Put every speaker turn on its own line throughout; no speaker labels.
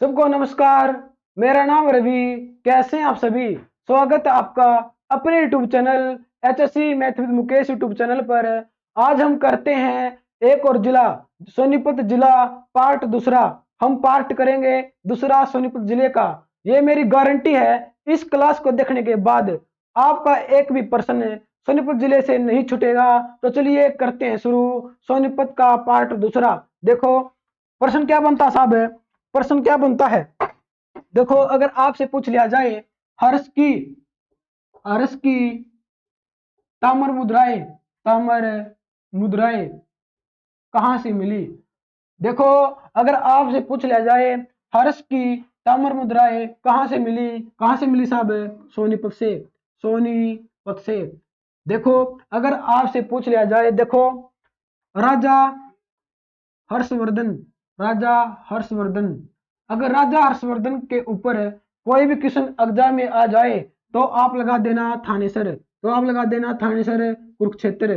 सबको नमस्कार। मेरा नाम रवि। कैसे हैं आप सभी? स्वागत है आपका अपने YouTube channel HSC math with Mukesh YouTube channel पर। आज हम करते हैं एक और जिला सोनीपत जिला पार्ट दूसरा। हम पार्ट करेंगे दूसरा सोनीपत जिले का। ये मेरी गारंटी है, इस क्लास को देखने के बाद आपका एक भी प्रश्न सोनीपत जिले से नहीं छूटेगा। तो चलिए करते हैं शुरू सोनीपत का पार्ट दूसरा। देखो प्रश्न क्या बनता साहब है, प्रश्न क्या बनता है। देखो अगर आपसे पूछ लिया जाए हर्ष की हर्ष की ताम्र मुद्राएं कहां से मिली। देखो अगर आपसे पूछ लिया जाए हर्ष की ताम्र मुद्राएं कहां से मिली साहब? सोनीपत से। सोनीपत से। देखो अगर आपसे पूछ लिया जाए, देखो राजा हर्षवर्धन राजा हर्षवर्धन अगर राजा हर्षवर्धन के ऊपर कोई भी क्वेश्चन एग्जाम में आ जाए तो आप लगा देना थानेसर। कुरुक्षेत्र।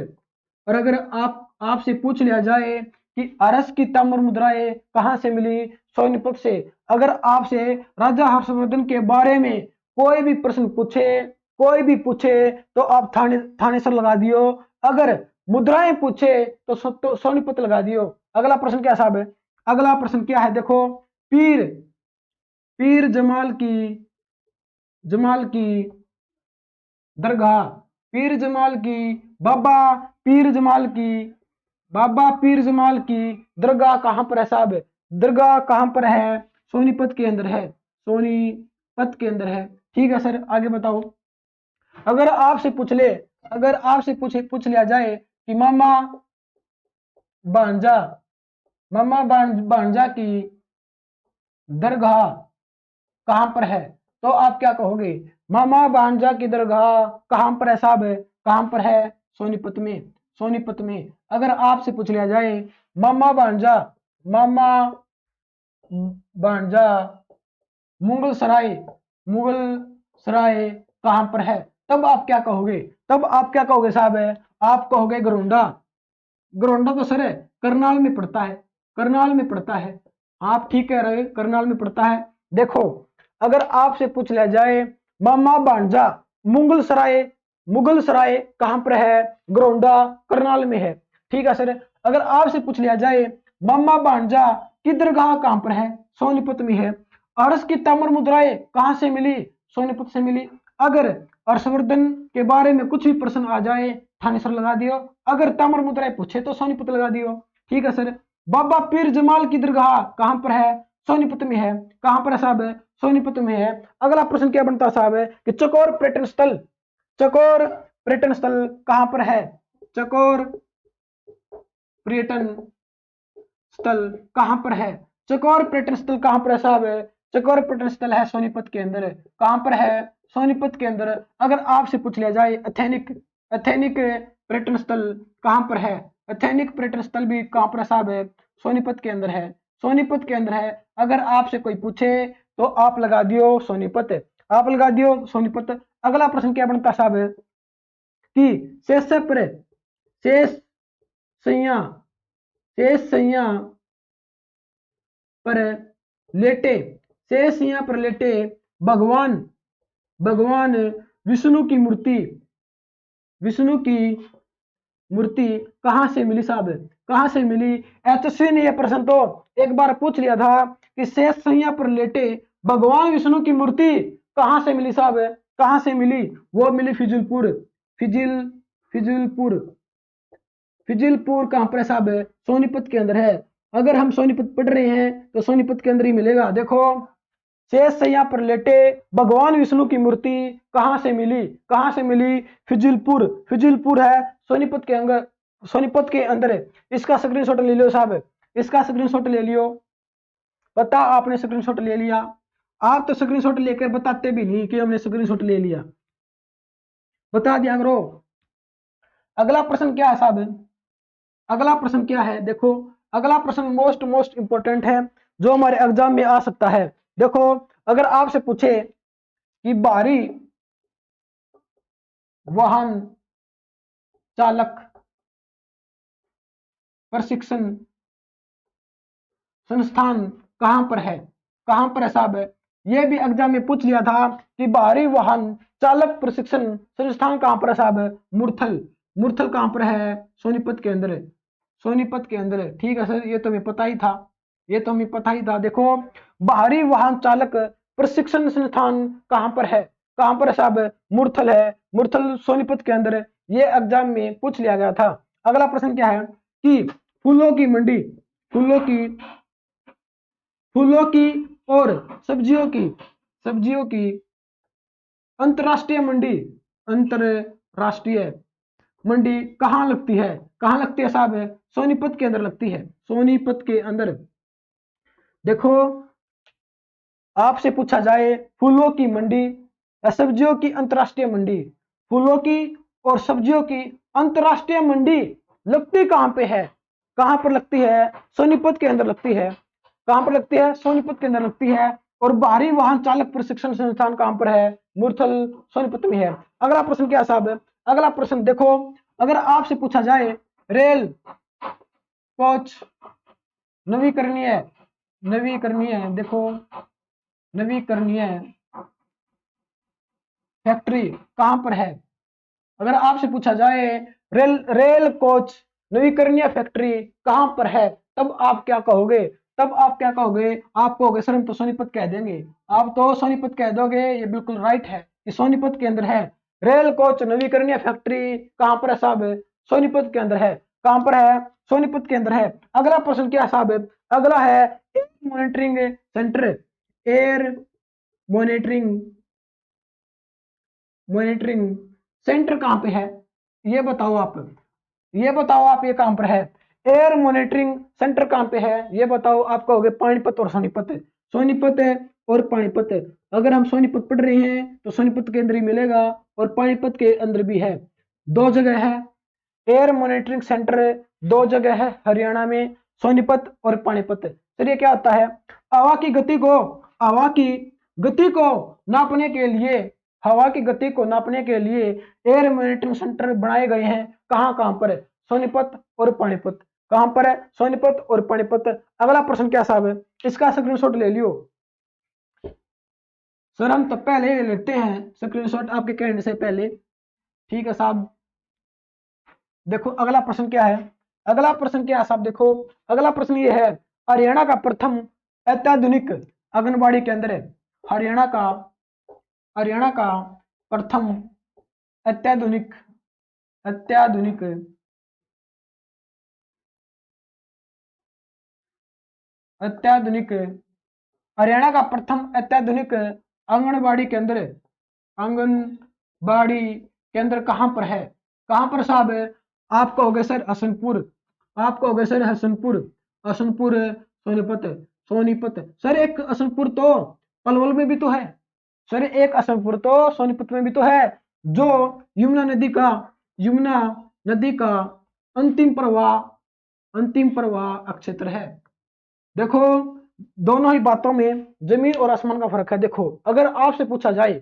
और अगर आपसे पूछ लिया जाए कि अरस की ताम्र मुद्राएं कहां से मिली, सोनीपत से। अगर आपसे राजा हर्षवर्धन के बारे में कोई भी प्रश्न पूछे तो आप थानेसर लगा दियो। अगर मुद्राएं पूछे तो सोनीपत लगा दियो। अगला प्रश्न क्या साहब है? अगला प्रश्न क्या है? देखो पीर पीर जमाल की दरगाह बाबा पीर जमाल की दरगाह कहां पर है साहब? दरगाह कहां पर है? सोनीपत के अंदर है। ठीक है सर, आगे बताओ। अगर आपसे पूछ लिया जाए कि भांजा भांजा की दरगाह कहां पर है, तो आप क्या कहोगे? मामा भांजा की दरगाह कहां पर है साहब? कहां पर है? सोनीपत में। अगर आपसे पूछ लिया जाए मामा भांजा मुगल सराय कहां पर है, तब आप क्या कहोगे? साहब? आप कहोगे गरोंडा। तो सर करनाल में पड़ता है। आप ठीक कह रहे, करनाल में पड़ता है। देखो अगर आपसे पूछ लिया जाए मामा भांजा मुगल सराय कहां पर है? गरोंडा करनाल में है। ठीक है सर। अगर आपसे पूछ लिया जाए मामा भांजा की दरगाह कहां पर है? सोनीपत में है। अरस की ताम्र मुद्राएं कहां से मिली? सोनीपत से मिली। अगर हर्षवर्धन के बारे में कुछ भी प्रश्न आ जाए थानेसर लगा दियो। अगर ताम्र मुद्राएं पूछे तो सोनीपत लगा दियो। ठीक है सर। बाबा पीर जमाल की दरगाह कहां पर है? सोनीपत में है। कहां पर है साहब? सोनीपत में है। अगला प्रश्न क्या बनता साहब कि चकोर पर्यटन स्थल कहां पर है? चकोर पर्यटन स्थल कहां पर है? चकोर पर्यटन स्थल कहां पर है साहब? चकोर पर्यटन स्थल है सोनीपत के अंदर। कहां पर है? सोनीपत के अंदर। अगर आपसे पूछ लिया जाए एथेनिक पर्यटन स्थल कहां पर है? एथेनिक पर्यटन स्थल भी कहां पर है साहब? सोनीपत के अंदर है। अगर आपसे कोई पूछे तो आप लगा दियो सोनीपत। अगला प्रश्न क्या बनता साहब कि शेष सैया शेष सैया पर लेटे भगवान भगवान विष्णु की मूर्ति कहां से मिली साहब? कहां से मिली? एचएससी ने यह प्रश्न तो एक बार पूछ लिया था कि शेष सैया पर लेटे भगवान विष्णु की मूर्ति कहां से मिली साहब? कहां से मिली? वो मिली फिजिलपुर कहां पर है साहब? सोनीपत के अंदर है। अगर हम सोनीपत पढ़ रहे हैं तो सोनीपत के अंदर ही मिलेगा। देखो शेष सैया पर लेटे भगवान विष्णु की मूर्ति कहां से मिली? फिजिलपुर है सोनीपत के अंदर है। इसका स्क्रीनशॉट ले लियो साहब। पता आपने स्क्रीनशॉट ले लिया। आप तो स्क्रीनशॉट लेकर बताते भी नहीं कि हमने स्क्रीनशॉट ले लिया। बता दिया करो। अगला प्रश्न क्या है साहब? अगला प्रश्न क्या है? देखो अगला प्रश्न मोस्ट इंपोर्टेंट है, जो हमारे एग्जाम में आ सकता है। देखो अगर आपसे पूछे कि भारी वाहन चालक प्रशिक्षण संस्थान कहां पर है? कहां पर है साहब? ये भी एग्जाम में पूछ लिया था कि बाहरी वाहन चालक प्रशिक्षण संस्थान कहां पर है साहब? मुरथल। मुरथल कहां पर है? सोनीपत के अंदर। सोनीपत के अंदर। ठीक है सर, ये तो हमें पता ही था, ये तो हमें पता ही था। देखो, बाहरी वाहन चालक प्रशिक्षण संस्थान कहां पर है? कहां पर है साहब? मुरथल है। मुरथल सोनीपत के अंदर। ये एग्जाम में पूछ लिया गया था। अगला प्रश्न क्या है कि फूलों की मंडी, फूलों की, फूलों की और सब्जियों की अंतरराष्ट्रीय मंडी, अंतरराष्ट्रीय मंडी कहाँ लगती है? कहाँ लगती है साहब? सोनीपत के अंदर लगती है। सोनीपत के अंदर। देखो, आपसे पूछा जाए फूलों की मंडी या सब्जियों की अंतरराष्ट्रीय मंडी, फूलों की और सब्जियों की अंतरराष्ट्रीय मंडी लगती कहां पे है? कहां पर लगती है? सोनीपत के अंदर लगती है। कहां पर लगती है? सोनीपत के अंदर लगती है। और बाहरी वाहन चालक प्रशिक्षण संस्थान कहां पर है? मुरथल सोनीपत में है। अगला प्रश्न क्या साहब? अगला प्रश्न देखो, अगर आपसे पूछा जाए रेल कोच नवीकरणीय, देखो, नवीकरणीय फैक्ट्री कहां पर है? अगर आपसे पूछा जाए रेल कोच नवीकरणीय फैक्ट्री कहां पर है, तब आप क्या कहोगे? तब आप क्या कहोगे? आप कहोगे सर हम तो सोनीपत कह देंगे। आप तो सोनीपत कह दोगे, ये बिल्कुल राइट है कि सोनीपत के अंदर है। रेल कोच नवीकरणीय फैक्ट्री कहां पर है साहब? सोनीपत के अंदर है। कहां पर है? सोनीपत के अंदर है। अगला प्रश्न क्या साहब? अगला है air monitoring centre. Air monitoring monitoring centre कहां पे है? ये बताओ आप, ये बताओ आप, ये कहां पर है? एयर मॉनिटरिंग सेंटर कहां पे है? ये बताओ। आप कहोगे पानीपत और सोनीपत है। सोनीपत है और पानीपत है। अगर हम सोनीपत पढ़ रहे हैं तो सोनीपत के अंदर ही मिलेगा और पानीपत के अंदर भी है। दो जगह है एयर मॉनिटरिंग सेंटर, दो जगह है हरियाणा में, सोनीपत और पानीपत। सर ये क्या होता है? हवा की गति को, हवा की गति को नापने के लिए, हवा की गति को नापने के लिए एयर मॉनिटरिंग सेंटर बनाए गए हैं। कहां कहां पर है? सोनीपत और पानीपत। कहां पर है? सोनीपत और पानीपत। अगला प्रश्न क्या साहब है? इसका स्क्रीनशॉट ले लियो। सर हम तो पहले ले लेते हैं स्क्रीनशॉट आपके कहने से पहले। ठीक है साहब। देखो अगला प्रश्न क्या है? अगला प्रश्न क्या है साहब? देखो अगला प्रश्न ये है, हरियाणा का प्रथम अत्याधुनिक आंगनबाड़ी केंद्र है। हरियाणा का, हरियाणा का प्रथम अत्याधुनिक, अत्याधुनिक, अत्याधुनिक, हरियाणा का प्रथम अत्याधुनिक आंगनबाड़ी केंद्र, आंगनबाड़ी केंद्र कहां पर है? कहां पर साहब है? आप कहोगे सर हसनपुर, आप कहोगे सर हसनपुर, हसनपुर सोनीपत, सोनीपत। सर एक हसनपुर तो पलवल में भी तो है। सर एक हसनपुर तो सोनीपत में भी तो है, जो यमुना नदी का, यमुना नदी का अंतिम प्रवाह, अंतिम प्रवाह क्षेत्र है। देखो दोनों ही बातों में जमीन और आसमान का फर्क है। देखो अगर आपसे पूछा जाए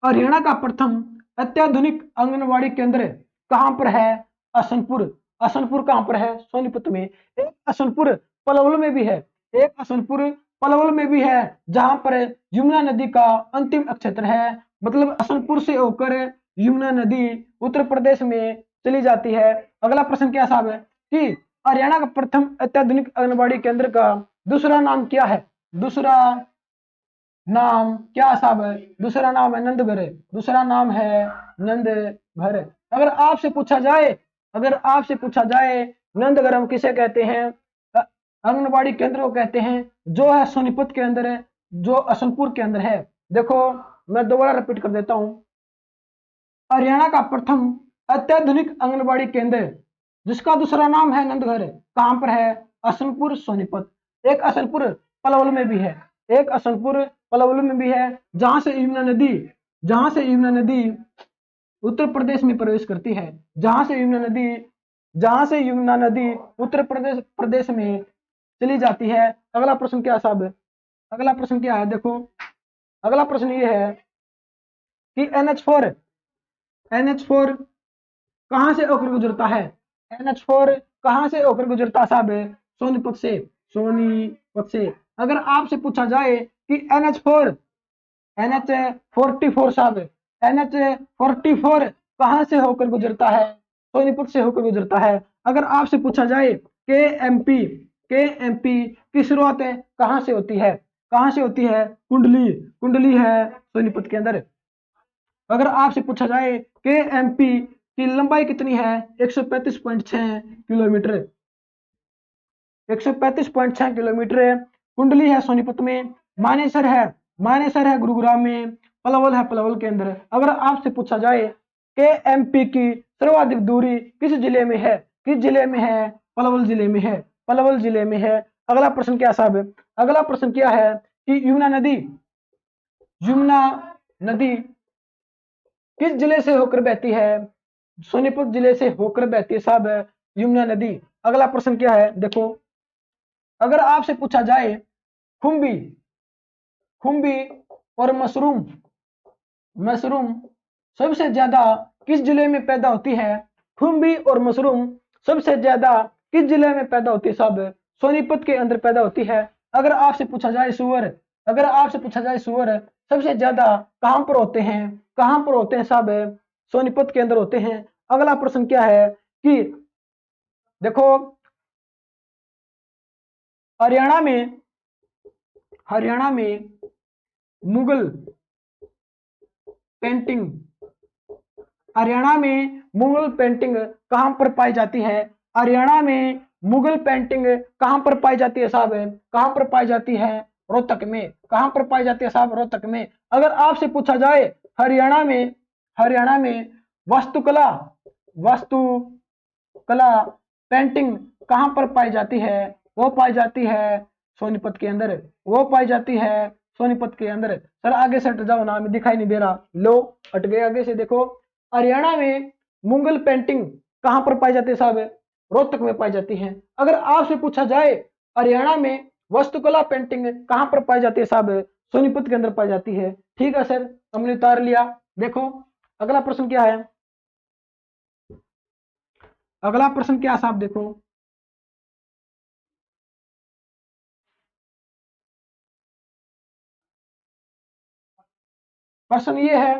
हरियाणा का प्रथम अत्याधुनिक आंगनबाड़ी केंद्र कहां पर है? हसनपुर। हसनपुर कहां पर है? सोनीपत में। एक हसनपुर पलवल में भी है, एक हसनपुर पलवल में भी है, जहां पर यमुना नदी का अंतिम क्षेत्र है। मतलब हसनपुर से होकर यमुना नदी उत्तर प्रदेश में चली जाती है। अगला प्रश्न क्या साहब है कि हरियाणा का प्रथम अत्याधुनिक आंगनबाड़ी केंद्र का दूसरा नाम क्या है? दूसरा नाम क्या साहब है? दूसरा नाम है नंदघर। दूसरा नाम है नंदघर। अगर आपसे पूछा जाए, अगर आपसे पूछा जाए नंदघर हम किसे कहते हैं? आंगनबाड़ी केंद्र को कहते हैं जो है सोनीपत के अंदर है, जो हसनपुर के अंदर है। देखो मैं दोबारा रिपीट कर देता हूं, हरियाणा का प्रथम अत्याधुनिक आंगनबाड़ी केंद्र जिसका दूसरा नाम है नंदघर कहां पर है? हसनपुर सोनीपत। एक हसनपुर पलवल में भी है, एक हसनपुर पलवल में भी है, जहां से यमुना नदी, जहां से यमुना नदी उत्तर प्रदेश में प्रवेश करती है, जहां से यमुना नदी, जहां से यमुना नदी उत्तर प्रदेश प्रदेश में चली जाती है। अगला प्रश्न क्या साहब? अगला प्रश्न क्या है? देखो अगला प्रश्न ये है कि NH4, NH4 कहां से होकर गुजरता है? NH4 कहां से होकर गुजरता साहब? सोनीपत से, सोनीपत से। अगर आपसे पूछा जाए कि NH44 साहब, NH44 कहां से होकर गुजरता है, सोनीपत से होकर गुजरता है। अगर आपसे पूछा जाए के एम पी की शुरुआत कहां से होती है, कहां से होती है, कुंडली है सोनीपत के अंदर। अगर आपसे पूछा जाए के एम पी की लंबाई कितनी है, 135.6 किलोमीटर, 135.6 किलोमीटर। कुंडली है सोनीपत में, मानेसर है गुरुग्राम में, पलवल है पलवल के अंदर। अगर आपसे पूछा जाए के एम पी की सर्वाधिक दूरी किस जिले में है, किस जिले में है, पलवल जिले में है, पलवल जिले में है। अगला प्रश्न क्या साहब, अगला प्रश्न क्या है कि यमुना नदी किस जिले से होकर बहती है, सोनीपत जिले से होकर बहती है साहब यमुना नदी। अगला प्रश्न क्या है देखो, अगर आपसे पूछा जाए खुम्बी और मशरूम सबसे ज्यादा किस जिले में पैदा होती है, खुम्बी और मशरूम सबसे ज्यादा किस जिले में पैदा होती है साहब, सोनीपत के अंदर पैदा होती है। अगर आपसे पूछा जाए सुअर सबसे ज्यादा कहां पर होते हैं, कहां पर होते हैं साहब, सोनीपत के अंदर होते हैं। अगला प्रश्न क्या है कि देखो हरियाणा में मुगल पेंटिंग, हरियाणा में मुगल पेंटिंग कहां पर पाई जाती है, हरियाणा में मुगल पेंटिंग कहां पर पाई जाती है साहब, कहां पर पाई जाती है, रोहतक में। कहां पर पाई जाती है साहब, रोहतक में। अगर आपसे पूछा जाए हरियाणा में वास्तुकला पेंटिंग कहां पर पाई जाती है, वो पाई जाती है सोनीपत के अंदर, वो पाई जाती है सोनीपत के अंदर। सर आगे से हट जाओ ना, हमें दिखाई नहीं दे रहा, लो हट गए आगे से। देखो हरियाणा में मुगल पेंटिंग कहां पर पाई जाती है साहब, रोहतक में पाई जाती है। अगर आपसे पूछा जाए हरियाणा में वास्तुकला पेंटिंग कहां पर पाई जाती है साहब, सोनीपत के अंदर पाई जाती है। ठीक है सर, हमने उतार लिया। देखो अगला प्रश्न क्या है, अगला प्रश्न क्या साहब देखो, प्रश्न ये है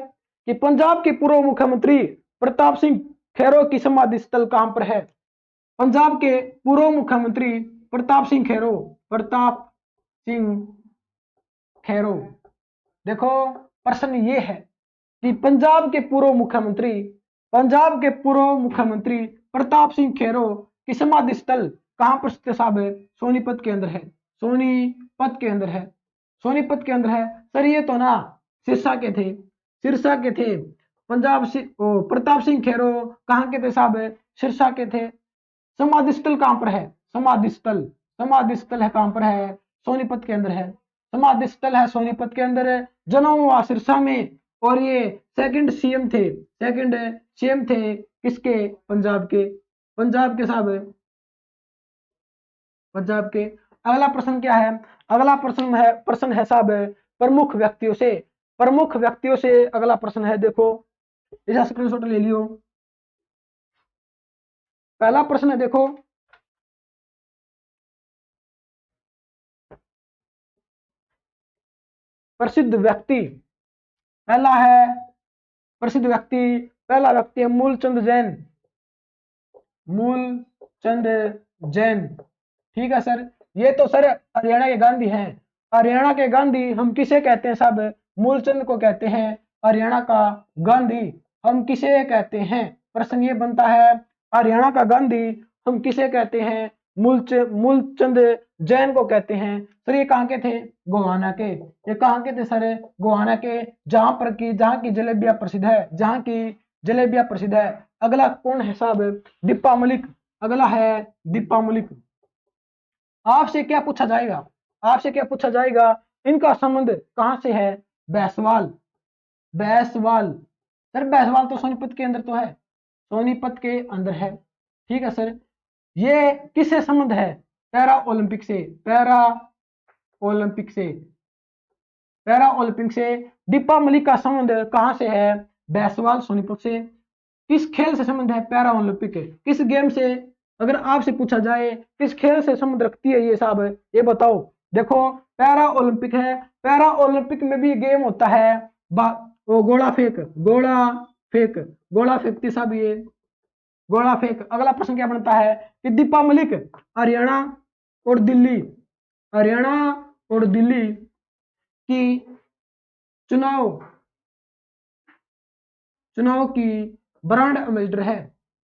कि पंजाब के पूर्व मुख्यमंत्री प्रताप सिंह खैरो की समाधि स्थल कहां पर है। पंजाब के पूर्व मुख्यमंत्री प्रताप सिंह खैरो। देखो प्रश्न ये है कि पंजाब के पूर्व मुख्यमंत्री प्रताप सिंह खैरो की समाधि स्थल कहां पर स्थित साहब है, सोनीपत के अंदर है, सोनीपत के अंदर है, सोनीपत के अंदर है। सर ये तो ना सिरसा के थे प्रताप सिंह खैरो कहां के थे साहब, सिरसा के थे। समाधि स्थल कहां पर है, समाधि स्थल है कहां पर है, सोनीपत के अंदर है, समाधि स्थल है सोनीपत के अंदर है। जन्म हुआ सिरसा में, और ये सेकंड सीएम थे किसके, पंजाब के साहब, पंजाब के। अगला प्रश्न क्या है, अगला प्रश्न है साहब प्रमुख व्यक्तियों से अगला प्रश्न है। देखो इसका स्क्रीनशॉट ले लियो। पहला प्रश्न है देखो, प्रसिद्ध व्यक्ति, पहला है प्रसिद्ध व्यक्ति, पहला व्यक्ति है मूलचंद जैन। ठीक है सर, ये तो सर हरियाणा के गांधी हैं। हरियाणा के गांधी हम किसे कहते हैं साहब, मूलचंद को कहते हैं हरियाणा का गांधी। हम किसे कहते हैं, प्रश्न ये बनता है हरियाणा का गांधी हम किसे कहते हैं, मूलचंद जैन को कहते हैं। सर ये कहाँ के थे, गोहाना के। ये कहाँ के थे सर, गोहाना के, जहाँ की जलेबियां प्रसिद्ध है, जहाँ की जलेबियां प्रसिद्ध है। अगला कौन है साहब, दीपा मलिक। अगला है दीपा मलिक। आपसे क्या पूछा जाएगा, आपसे क्या पूछा जाएगा, इनका संबंध कहां से है, बैसवाल। सर बैसवाल तो सोनीपत के अंदर तो है, सोनीपत के अंदर है। ठीक है सर, ये किससे संबंध है, पैरा ओलंपिक से, पैरा ओलंपिक से। दीपा मलिक का संबंध कहां से है, बैसवाल सोनीपत से। किस खेल से संबंध है, पैरा ओलंपिक। किस गेम से, अगर आपसे पूछा जाए किस खेल से संबंध रखती है ये साहब, ये बताओ। देखो पैरा ओलंपिक है, पैरा ओलंपिक में भी गेम होता है वो गोला फेंक, गोला फेंक, गोला फेंकती सब ये गोला फेंक। अगला प्रश्न क्या बनता है कि दीपा मलिक हरियाणा और दिल्ली, हरियाणा और दिल्ली की चुनाव चुनाव की ब्रांड एम्बेसडर है।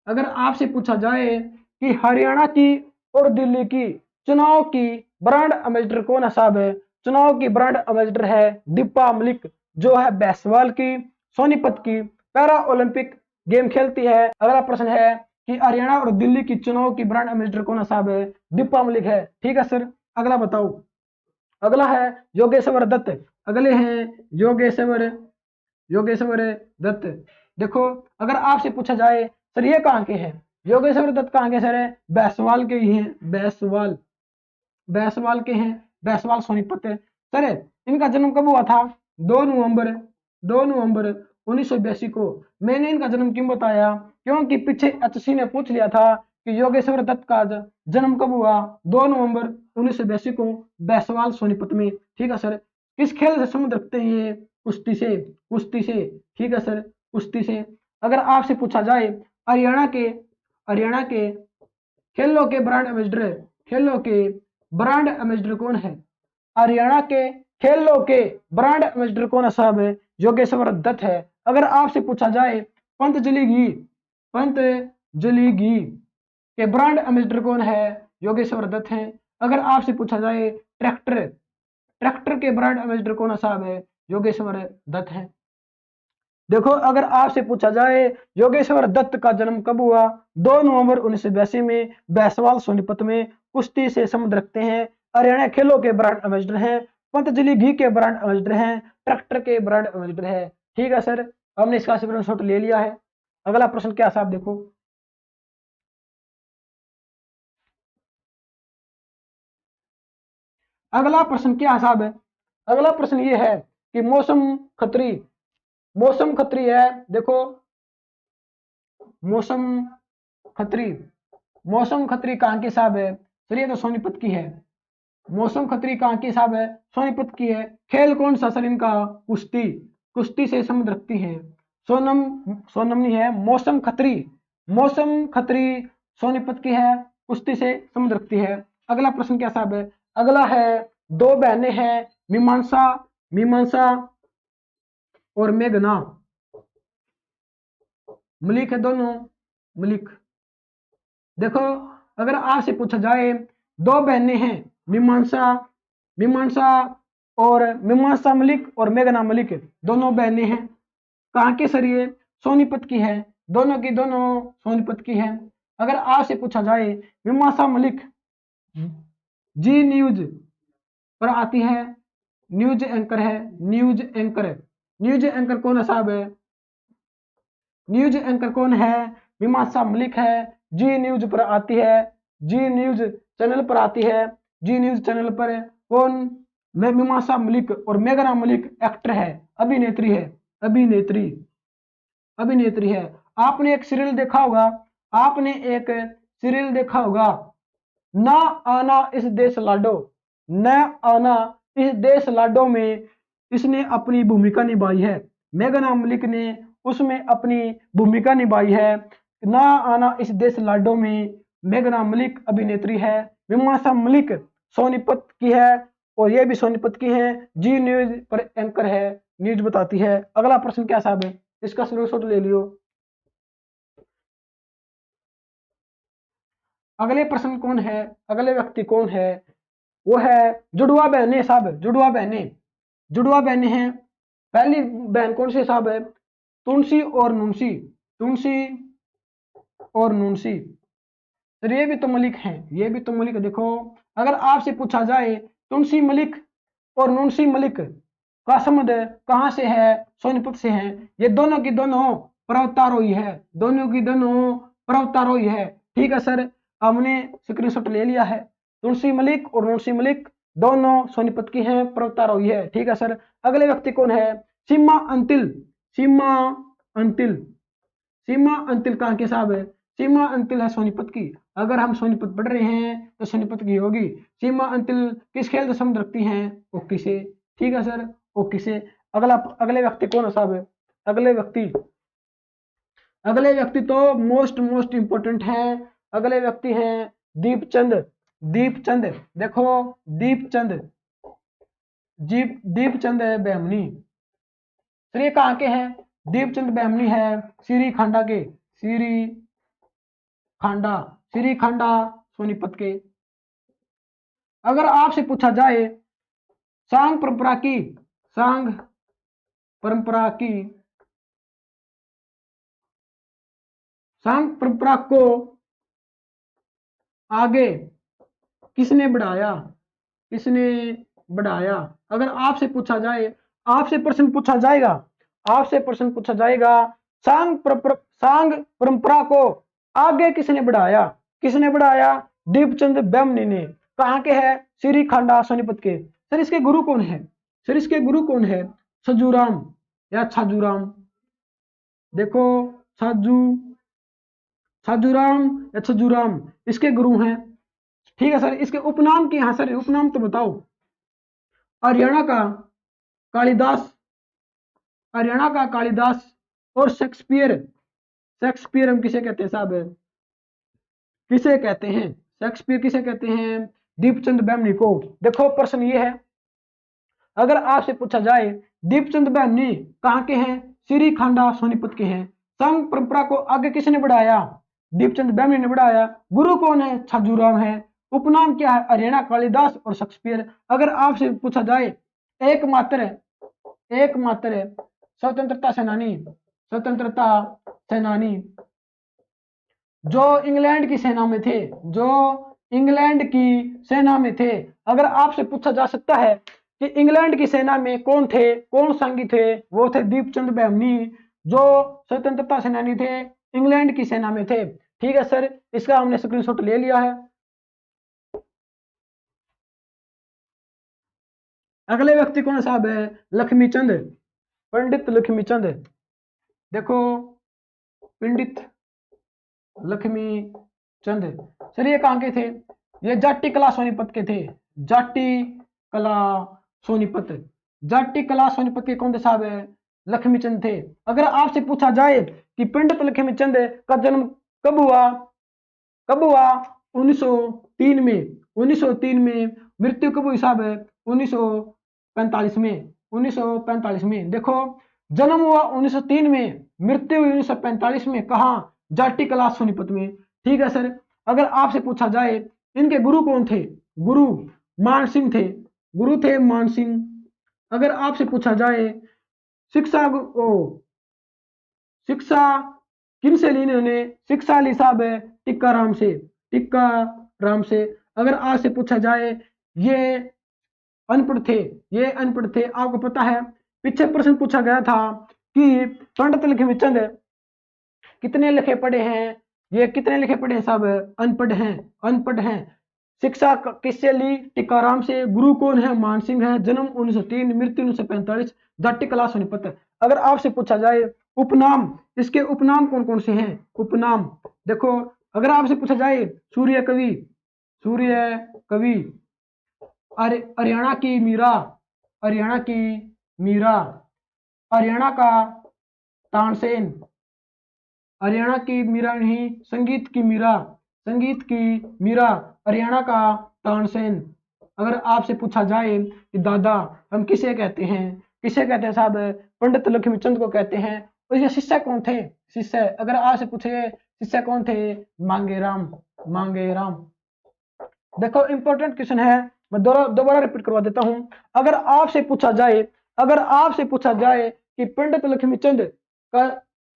अगर आपसे पूछा जाए कि हरियाणा की और दिल्ली की चुनाव की ब्रांड एम्बेसडर कौन है साहब है, चुनाव की ब्रांड एम्बेसडर है दीपा मलिक, जो है बेसवाल की, सोनीपत की पैरा ओलंपिक गेम खेलती है। अगला प्रश्न है कि हरियाणा और दिल्ली की चुनाव की ब्रांड एम्बेसडर कौन है साहब है, दीपा मलिक है। ठीक है सर, अगला बताओ। अगला है योगेश्वर दत्त, अगले हैं योगेश्वर योगेश्वर दत्त। देखो अगर आपसे पूछा जाए सर ये कहाँ के हैं, योगेश्वर दत्त कहाँ के सर है, बैसवाल के ही हैं, बैसवाल, बैसवाल के हैं, बैसवाल सोनीपत है सर। इनका जन्म कब हुआ था, 2 नवंबर 2 नवंबर 1982 को। मैंने इनका जन्म क्यों बताया, क्योंकि पीछे एचसी ने पूछ लिया था कि योगेश्वर दत्त का जन्म कब हुआ, 2 नवंबर 1982 को, बैसवाल सोनीपत में। ठीक है सर, किस खेल से संबंध रखते हैं ये, कुश्ती से, कुश्ती से। ठीक है सर, कुश्ती से। अगर आपसे पूछा जाए हरियाणा के खेलों के ब्रांड एम्बेसडर, खेलों के ब्रांड एम्बेसडर कौन है, हरियाणा के खेलों के ब्रांड एम्बेसडर कौन है साहब, योगेश्वर दत्त है। अगर आपसे पूछा जाए पंतजलि घी के ब्रांड एम्बेसडर कौन है, योगेश्वर दत्त है। अगर आपसे पूछा जाए ट्रैक्टर ट्रैक्टर के ब्रांड एम्बेसडर कौन है साहब है, योगेश्वर दत्त है। देखो अगर आपसे पूछा जाए योगेश्वर दत्त का जन्म कब हुआ, 2 नवंबर 1982 में, बैसवाल सोनीपत में, कुश्ती से संबंध रखते हैं, हरियाणा खेलों के ब्रांड एम्बेसडर हैं, पतंजलि घी के ब्रांड एम्बेसडर हैं, ट्रैक्टर के ब्रांड एम्बेसडर है। ठीक है सर, हमने इसका स्क्रीनशॉट ले लिया है। अगला प्रश्न क्या साहब, देखो अगला प्रश्न क्या साहब है, अगला प्रश्न ये है कि खत्री मौसम खत्री है। देखो मौसम खत्री, मौसम खत्री कहाँ की साहब है, सर ये तो सोनीपत की है। मौसम खत्री कहाँ की साहब है, सोनीपत की है। खेल कौन सा सर इनका, कुश्ती, कुश्ती से संबंध रखती है। सोनमनी है मौसम खत्री, मौसम खत्री सोनीपत की है, कुश्ती से संबंध रखती है। अगला प्रश्न क्या साहब है, अगला है दो बहनें हैं मीमांसा, मीमांसा और मेघना, मलिक है दोनों, मलिक। देखो अगर आपसे पूछा जाए दो बहनें हैं मीमांसा, मीमांसा और मीमांसा मलिक और मेघना मलिक, दोनों बहनें हैं, कहाँ के सर ये, सोनीपत की है, दोनों की दोनों सोनीपत की है। अगर आपसे पूछा जाए मीमांसा मलिक जी न्यूज पर आती है, न्यूज एंकर है, न्यूज एंकर, न्यूज एंकर कौन है साहब है, न्यूज एंकर कौन है, मीमांसा मलिक है, जी न्यूज पर आती है, जी न्यूज चैनल पर आती है, जी न्यूज चैनल पर कौन, मीमांसा मलिक, और मेघना मलिक एक्टर है, अभिनेत्री है, अभिनेत्री, अभिनेत्री है। आपने एक सीरियल देखा होगा, आपने एक सीरियल देखा होगा, ना आना इस देश लाडो, न आना इस देश लाडो में इसने अपनी भूमिका निभाई है, मेघना मलिक ने उसमें अपनी भूमिका निभाई है। ना आना इस देश लाडो में मेघना मलिक अभिनेत्री है, मीमांसा मलिक सोनीपत की है, और ये भी सोनीपत की है, जी न्यूज पर एंकर है, न्यूज बताती है। अगला प्रश्न क्या साहब है, इसका स्क्रीनशॉट ले लियो। अगले प्रश्न कौन है, अगले व्यक्ति कौन है, वो है जुड़वा बहनें साहब, जुड़वा बहनें, जुड़वा बहनें हैं। पहली बहन कौन सी साहब है, तुलसी और नुनसी, तुलसी और नुनसी, तो ये भी तो मलिक हैं, ये भी तो मलिक। देखो अगर आपसे पूछा जाए तुलसी मलिक और नुनसी मलिक का संबंध कहाँ से है, सोनीपत से है, ये दोनों की दोनों पर्वतारोही है, दोनों की दोनों पर्वतारोही है। ठीक है सर, हमने स्क्रीनशॉट ले लिया है, तुलसी मलिक और नुनसी मलिक दोनों सोनीपत की हैं, पर्वतारोही है। ठीक है सर, अगले व्यक्ति कौन है, सीमा अंतिल, सीमा अंतिल, सीमा अंतिल कहाँ के साहब है, सीमा अंतिल है सोनीपत की। अगर हम सोनीपत पढ़ रहे हैं तो सोनीपत की होगी। सीमा अंतिल किस खेल से संबंध रखती हैं? हॉकी से। ठीक है सर, हॉकी से। अगला अगले व्यक्ति कौन है साहब? अगले व्यक्ति तो मोस्ट इंपोर्टेंट है। अगले व्यक्ति हैं दीपचंद। दीपचंद, देखो दीपचंद, दीपचंद बेमनी। सर ये कहाँ के हैं? दीपचंद बेमनी है श्री खांडा के। श्री खांडा, श्री खांडा सोनीपत के। अगर आपसे पूछा जाए सांग परंपरा की, सांग परंपरा की, सांग परंपरा को आगे किसने बढ़ाया? किसने बढ़ाया? अगर आपसे पूछा जाए, आपसे प्रश्न पूछा जाएगा, आपसे प्रश्न पूछा जाएगा सांग परंपरा को आगे किसने बढ़ाया? किसने बढ़ाया? दीपचंद बेमनी ने। कहाँ के है? श्री खांडा सोनीपत के। सर इसके गुरु कौन है? सर इसके गुरु कौन है? छजूराम या छाजूराम। देखो छाजू, छाजूराम या छजूराम इसके गुरु हैं। ठीक है सर, इसके उपनाम की, हाँ सर उपनाम तो बताओ। हरियाणा का कालिदास, हरियाणा का कालिदास। और शेक्सपियर, शेक्सपियर हम किसे कहते हैं साहब? किसे कहते हैं? शेक्सपियर किसे कहते हैं? दीपचंद बेमनी को। देखो प्रश्न ये है, अगर आपसे पूछा जाए दीपचंद बेमनी कहाँ के हैं? श्री खांडा सोनीपत के हैं। संघ परंपरा को आगे किसने बढ़ाया? दीपचंद बेमनी ने बढ़ाया। गुरु कौन है? छाजूराम है। उपनाम क्या है? हरियाणा कालिदास और शेक्सपियर। अगर आपसे पूछा जाए एकमात्र, एकमात्र स्वतंत्रता सेनानी, स्वतंत्रता सेनानी जो इंग्लैंड की सेना में थे, जो इंग्लैंड की सेना में थे। अगर आपसे पूछा जा सकता है कि इंग्लैंड की सेना में कौन थे, कौन संगी थे? वो थे दीपचंद बेमनी, जो स्वतंत्रता सेनानी थे, इंग्लैंड की सेना में थे। ठीक है सर, इसका हमने स्क्रीनशॉट ले लिया है। अगले व्यक्ति कौन साहब है? लक्ष्मीचंद, पंडित लक्ष्मीचंद। देखो पंडित लक्ष्मी चंद। सर ये कहाँ के थे? ये जाट्टी कला सोनीपत के थे। जाट्टी कला सोनीपत, जाट्टी कला सोनीपत के कौन थे साहब? लक्ष्मीचंद थे। अगर आपसे पूछा जाए कि पंडित लक्ष्मीचंद का जन्म कब हुआ? कब हुआ? 1903 में। 1903 में। मृत्यु कब हुई साहब? 1945 में। 1945 में। देखो जन्म हुआ 1903 में, मृत्यु हुई 1945 में। कहा? जाट्टी कला सोनीपत में। ठीक है सर, अगर आपसे पूछा जाए इनके गुरु कौन थे? गुरु मान सिंह थे। गुरु थे मान सिंह। अगर आपसे पूछा जाए शिक्षा शिक्षा किनसे ली इन्होंने? शिक्षा ली साहब टिक्का राम से। टिक्का राम से। अगर आपसे पूछा जाए ये अनपढ़ थे, ये अनपढ़ थे, आपको पता है पीछे प्रश्न पूछा गया था कि पंडित लक्ष्मीचंद कितने लिखे पढ़े हैं? ये कितने लिखे पढ़े हैं साहब? अनपढ़ हैं, अनपढ़ हैं। शिक्षा किससे ली? टिक्काराम से। गुरु कौन है? मान सिंह है। जन्म 1903, मृत्यु 1945, जाट्टी कला सोनीपत। अगर आपसे पूछा जाए उपनाम, इसके उपनाम कौन कौन से हैं? उपनाम देखो, अगर आपसे पूछा जाए सूर्य कवि, सूर्य कवि, हरियाणा की मीरा, हरियाणा की मीरा, हरियाणा का तानसेन, हरियाणा की मीरा नहीं, संगीत की मीरा, संगीत की मीरा, हरियाणा का तानसेन। अगर आपसे पूछा जाए कि दादा हम किसे कहते हैं? किसे कहते हैं साहब? पंडित लक्ष्मीचंद को कहते हैं। और ये शिष्य कौन थे? शिष्य अगर आपसे पूछे शिष्य कौन थे? मांगेराम, मांगेराम। देखो इंपॉर्टेंट क्वेश्चन है, मैं दोबारा रिपीट करवा देता हूं। अगर आपसे पूछा जाए, अगर आपसे पूछा जाए कि पंडित लक्ष्मीचंद का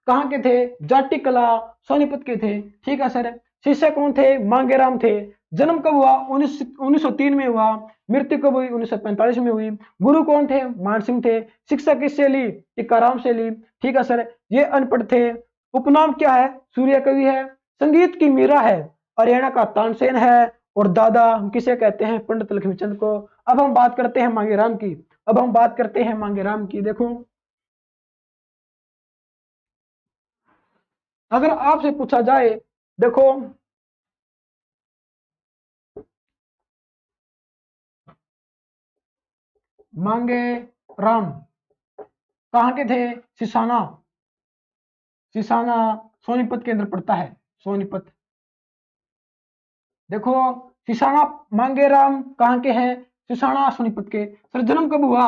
कहाँ के थे? जाट्टी कला सोनीपत के थे। ठीक है सर, शिष्य कौन थे? मांगेराम थे। जन्म कब हुआ? 1903 में हुआ। मृत्यु कब हुई? 1945 में हुई। गुरु कौन थे? मान सिंह थे। शिक्षा किससे ली? टिक्काराम से ली। ठीक है सर, ये अनपढ़ थे। उपनाम क्या है? सूर्य कवि है। संगीत की मीरा है। हरियाणा का तानसेन है। और दादा हम किसे कहते हैं? पंडित लक्ष्मीचंद को। अब हम बात करते हैं मांगेराम की। अब हम बात करते हैं मांगेराम की। देखो अगर आपसे पूछा जाए देखो मांगे राम कहाँ के थे? सिसाना। सिसाना सोनीपत के अंदर पड़ता है, सोनीपत। देखो सिसाना मांगे राम कहाँ के हैं? सिसाना सोनीपत के। सर जन्म कब हुआ?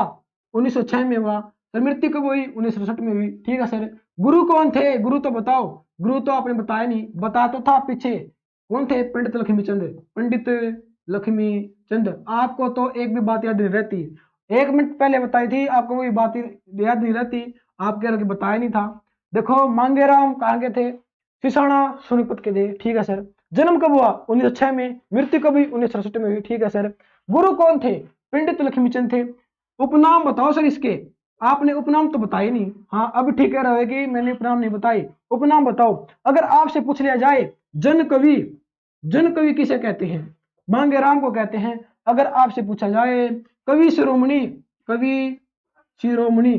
1906 में हुआ। सर मृत्यु कब हुई? 1967 में हुई। ठीक है सर। गुरु कौन थे? गुरु तो बताओ। गुरु तो आपने बताया नहीं, बता तो था पीछे। कौन थे? पंडित लक्ष्मी चंद। पंडित लक्ष्मी चंद। आपको तो एक भी बात याद नहीं रहती। 1 मिनट पहले बताई थी, आपको वही बात याद नहीं रहती। आप कह रहे कि बताया नहीं था। देखो मांगेराम कहाँ के थे? सिसाना सोनीपत के थे। ठीक है सर। जन्म कब हुआ? 1906 में। मृत्यु कब हुई? 1967 में हुई। ठीक है सर। गुरु कौन थे? पंडित लक्ष्मीचंद थे। उपनाम बताओ सर इसके। आपने उपनाम तो बताई नहीं। हाँ अब ठीक है रहेगी, मैंने उपनाम नहीं बताई। उपनाम बताओ। अगर आपसे पूछ लिया जाए जन कवि, जन कवि किसे कहते हैं? मांगेराम को कहते हैं। अगर आपसे पूछा जाए कवि शिरोमणि, कवि शिरोमणि,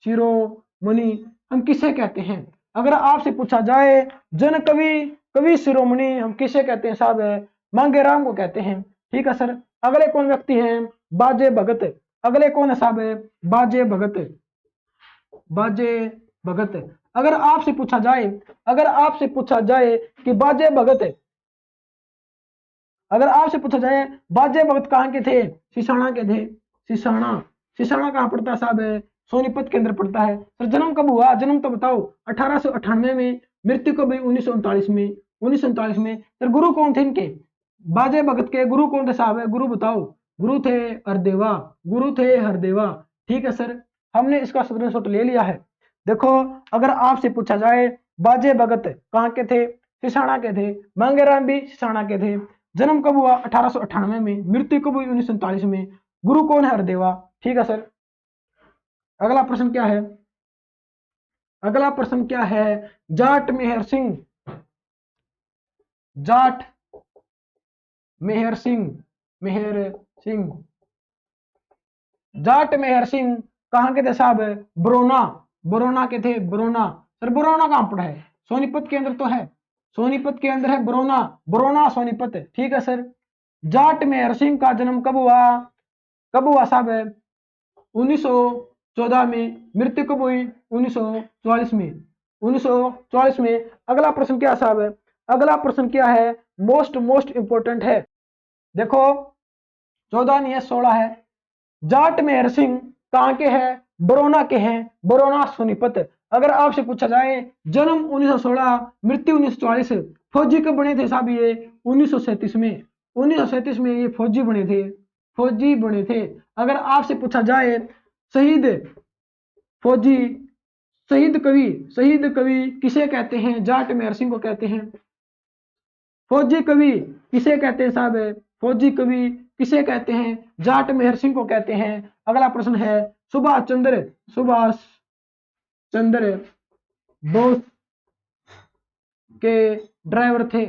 शिरोमणि हम किसे कहते हैं? अगर आपसे पूछा जाए जन कवि, कवि शिरोमणि हम किसे कहते हैं साहब? मांगेराम को कहते हैं। ठीक है सर। अगले कौन व्यक्ति हैं? बाजे भगत। अगले कौन है साहब? बाजे भगत। बाजे भगत। अगर आपसे पूछा जाए, अगर आपसे पूछा जाए कि बाजे भगत, अगर आपसे पूछा जाए बाजे भगत कहाँ के थे? सिसाना के थे। सिसाना। सिसाना कहाँ पड़ता है साहब? सोनीपत के अंदर पड़ता है। सर जन्म कब हुआ? जन्म तो बताओ। 1898 में। मृत्यु कब हुई? 1939 में। 1939 में। सर गुरु कौन थे इनके? बाजे भगत के गुरु कौन थे साहब? गुरु बताओ। गुरु थे हरदेवा। गुरु थे हरदेवा। ठीक है सर। हमने इसका स्क्रीनशॉट ले लिया है। देखो अगर आपसे पूछा जाए बाजे भगत कहाँ के थे? सिसाना के थे। मांगेराम भी सिसाना के थे। जन्म कब हुआ? 1898 में। मृत्यु कब हुई? 1939 में। गुरु कौन है? हरदेवा। ठीक है सर। अगला प्रश्न क्या है? अगला प्रश्न क्या है? जाट मेहर सिंह, जाट मेहर सिंह, मेहर सिंह, जाट मेहर सिंह कहाँ के थे साहब? बरोना। बरोना के थे। बरोना। सर बरोना कहाँ पड़ा है? सोनीपत के अंदर तो है। सोनीपत के अंदर है बरोना। बरोना सोनीपत। ठीक है सर। जाट मेहर सिंह का जन्म कब हुआ? कब हुआ साहब? 1914 में। मृत्यु कब हुई? 1944 में। 1944 में। अगला प्रश्न क्या साहब है? अगला प्रश्न क्या है? मोस्ट मोस्ट इंपोर्टेंट है। देखो 14 नहीं है, 16 है। जाट मेहर सिंह कहाँ के हैं? बरोना के हैं। बरोना सोनीपत। अगर आपसे पूछा जाए जन्म 1916, मृत्यु 1944, फौजी कब बने थे साहब? ये 1937 में। 1937 में ये फौजी बने थे। फौजी बने थे। अगर आपसे पूछा जाए शहीद फौजी, शहीद कवि, शहीद कवि किसे कहते हैं? जाट मेहर सिंह को कहते हैं। फौजी कवि किसे कहते हैं साहब? फौजी कवि किसे कहते हैं? जाट मेहर सिंह को कहते हैं। अगला प्रश्न है सुभाष चंद्र, सुभाष चंद्र बोस के ड्राइवर थे।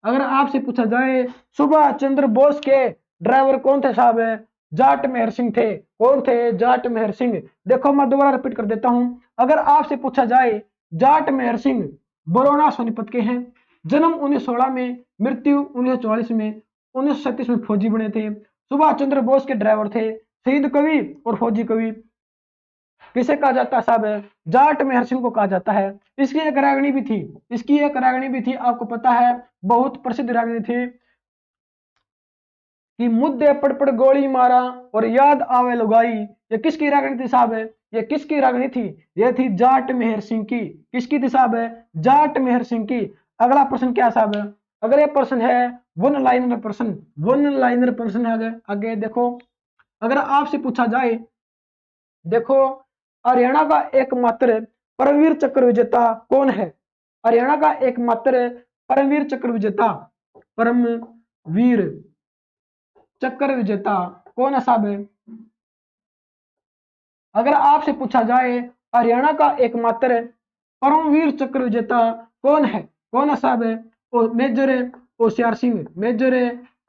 अगर आपसे पूछा जाए सुभाष चंद्र बोस के ड्राइवर कौन थे साहब? जाट मेहर सिंह थे। कौन थे? जाट मेहर सिंह। देखो मैं दोबारा रिपीट कर देता हूं। अगर आपसे पूछा जाए जाट मेहर सिंह बरोना सोनीपत के हैं। जन्म 1916 में। मृत्यु 1944 में। 1937 में फौजी बने थे। सुभाष चंद्र बोस के ड्राइवर थे। शहीद कवि और फौजी कवि किसे कहा जाता है साहब? जाट मेहर सिंह को कहा जाता है। इसकी एक रागनी भी थी। इसकी एक रागनी भी थी, आपको पता है, बहुत प्रसिद्ध रागनी थी कि मुद्दे पड़ गोली मारा और याद आवे लुगाई। ये किसकी रागनी थी साहब? ये किसकी रागनी थी? ये थी जाट मेहर सिंह की। किसकी थी साहब? जाट मेहर सिंह की। अगला प्रश्न क्या साहब? अगले प्रश्न है वन लाइनर प्रश्न। वन लाइनर प्रश्न है। आगे देखो। अगर आपसे पूछा जाए, देखो हरियाणा का एकमात्र परमवीर चक्र विजेता कौन है? हरियाणा का एकमात्र परमवीर चक्र विजेता, परमवीर चक्र विजेता कौन है साहब? अगर आपसे पूछा जाए हरियाणा का एकमात्र परमवीर चक्र विजेता कौन है? कौन है साहब? मेजर होशियार सिंह। मेजर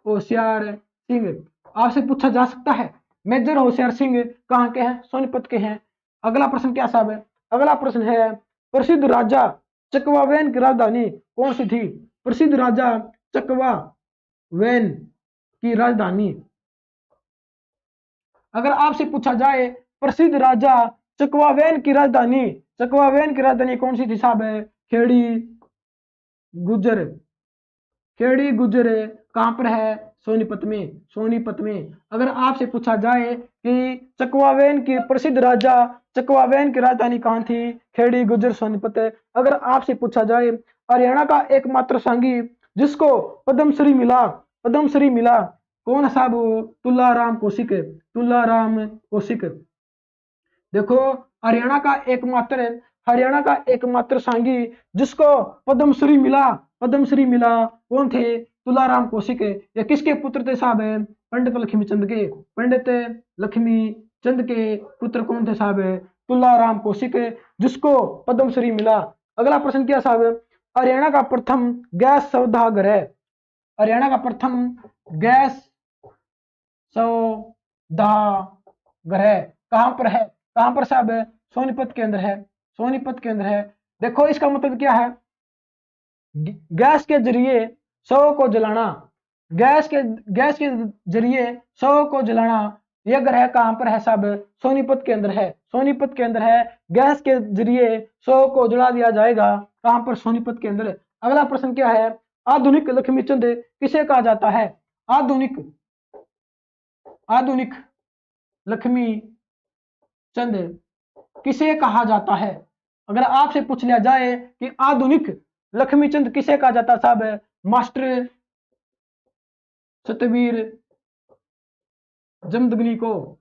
होशियार सिंह। आपसे पूछा जा सकता है मेजर होशियार सिंह कहाँ के हैं? सोनीपत के हैं। अगला प्रश्न क्या साहब है? अगला प्रश्न है प्रसिद्ध राजा चकवावेन की राजधानी कौन सी थी? प्रसिद्ध राजा चकवावेन की राजधानी। अगर आपसे पूछा जाए प्रसिद्ध राजा चकवावेन की राजधानी कौन सी थी साहब? खेड़ी गुजर। खेड़ी गुजर कहां पर है? सोनीपत में। सोनीपत में। अगर आपसे पूछा जाए कि चकवावेन की प्रसिद्ध राजा चकवावेन की राजधानी कहां थी? खेड़ी गुजर सोनीपत। अगर आपसे पूछा जाए हरियाणा का एकमात्र सांगी जिसको पद्मश्री मिला, पद्मश्री मिला, कौन साहब? तुलाराम कौशिक। तुलाराम कौशिक। देखो हरियाणा का एकमात्र सांगी जिसको पद्मश्री मिला, पद्मश्री मिला, कौन थे? तुलाराम कौशिक। ये किसके पुत्र थे साहब? पंडित लक्ष्मीचंद के। पंडित लक्ष्मीचंद के पुत्र कौन थे साहब? तुलाराम कौशिक, जिसको पद्मश्री मिला। अगला प्रश्न क्या साहब? हरियाणा का प्रथम गैस सौदागर। हरियाणा का प्रथम गैस सौदागर कहां पर है? कहां पर साहब? सोनीपत के अंदर है। सोनीपत के अंदर है। देखो इसका मतलब क्या है? गैस के जरिए शव को जलाना, गैस के जरिए शव को जलाना, यह ग्रह कहां पर है साहब? सोनीपत के अंदर है। सोनीपत के अंदर है। गैस के जरिए शव को जला दिया जाएगा, कहां पर? सोनीपत के अंदर। अगला प्रश्न क्या है? आधुनिक लक्ष्मीचंद किसे कहा जाता है? आधुनिक आधुनिक लक्ष्मी चंद किसे कहा जाता है? अगर आपसे पूछ लिया जाए कि आधुनिक लक्ष्मीचंद किसे कहा जाता साहब? मास्टर सतवीर जमदग्नि को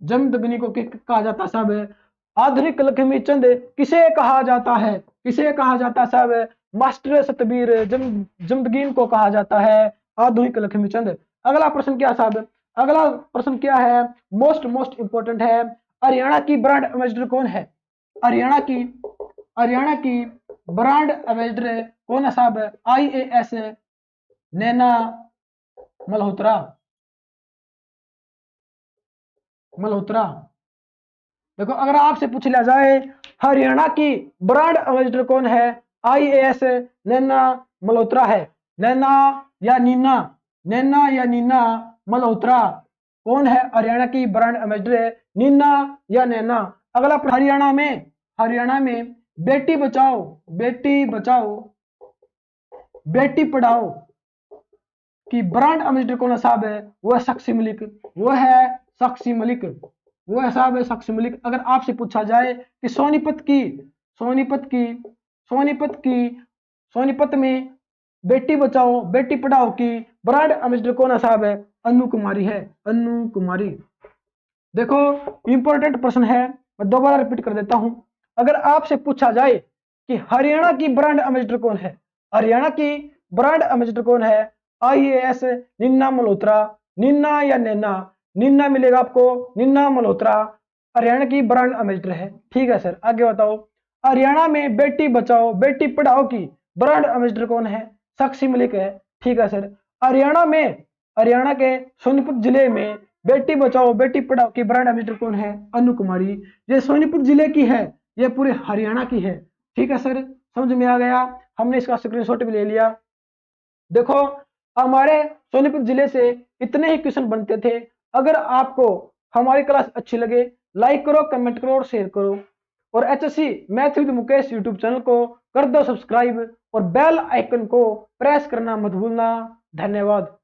कहा जाता साहब? आधुनिक लक्ष्मीचंद किसे कहा जाता है? किसे कहा जाता साहब? मास्टर सतवीर जमदग्नि को कहा जाता है आधुनिक लक्ष्मीचंद। अगला प्रश्न क्या साहब? अगला प्रश्न क्या है? मोस्ट इंपोर्टेंट है। हरियाणा की ब्रांड एम्बेसडर कौन है? हरियाणा की ब्रांड एम्बेसडर कौन है साहब? IAS नैना मल्होत्रा। देखो अगर आपसे पूछ लिया जाए हरियाणा की ब्रांड एम्बेसडर कौन है? IAS नैना मल्होत्रा है। नैना या नीना मल्होत्रा कौन है हरियाणा की ब्रांड एम्बेसडर? नीना या नैना। अगला हरियाणा में बेटी बचाओ बेटी पढ़ाओ की ब्रांड एम्बेसडर कौन साहब है? वो है साक्षी मलिक। वो है साहब है साक्षी मलिक। अगर आपसे पूछा जाए कि सोनीपत में बेटी बचाओ बेटी पढ़ाओ की ब्रांड एम्बेसडर कौन है साहब? है अनु कुमारी है। अनु कुमारी। देखो इंपॉर्टेंट प्रश्न है, मैं दोबारा रिपीट कर देता हूं। अगर आपसे पूछा जाए कि हरियाणा की ब्रांड एम्बेसडर कौन है? हरियाणा की ब्रांड एम्बेसडर कौन है? IAS नीना मल्होत्रा। नीना या नैना? नीना मिलेगा आपको। नीना मल्होत्रा हरियाणा की ब्रांड एम्बेसडर है। ठीक है सर, आगे बताओ। हरियाणा में बेटी बचाओ बेटी पढ़ाओ की ब्रांड एम्बेसडर कौन है? साक्षी मलिक है। ठीक है सर। हरियाणा के सोनीपत जिले में बेटी बचाओ बेटी पढ़ाओ की ब्रांड एम्बेसडर कौन है? अनु कुमारी। ये सोनीपत जिले की है, ये पूरे हरियाणा की है। ठीक है सर, समझ में आ गया। हमने इसका स्क्रीनशॉट भी ले लिया। देखो हमारे सोनीपत जिले से इतने ही क्वेश्चन बनते थे। अगर आपको हमारी क्लास अच्छी लगे लाइक करो, कमेंट करो और शेयर करो। और HSC math with Mukesh YouTube channel को कर दो सब्सक्राइब और बेल आइकन को प्रेस करना मत भूलना। धन्यवाद।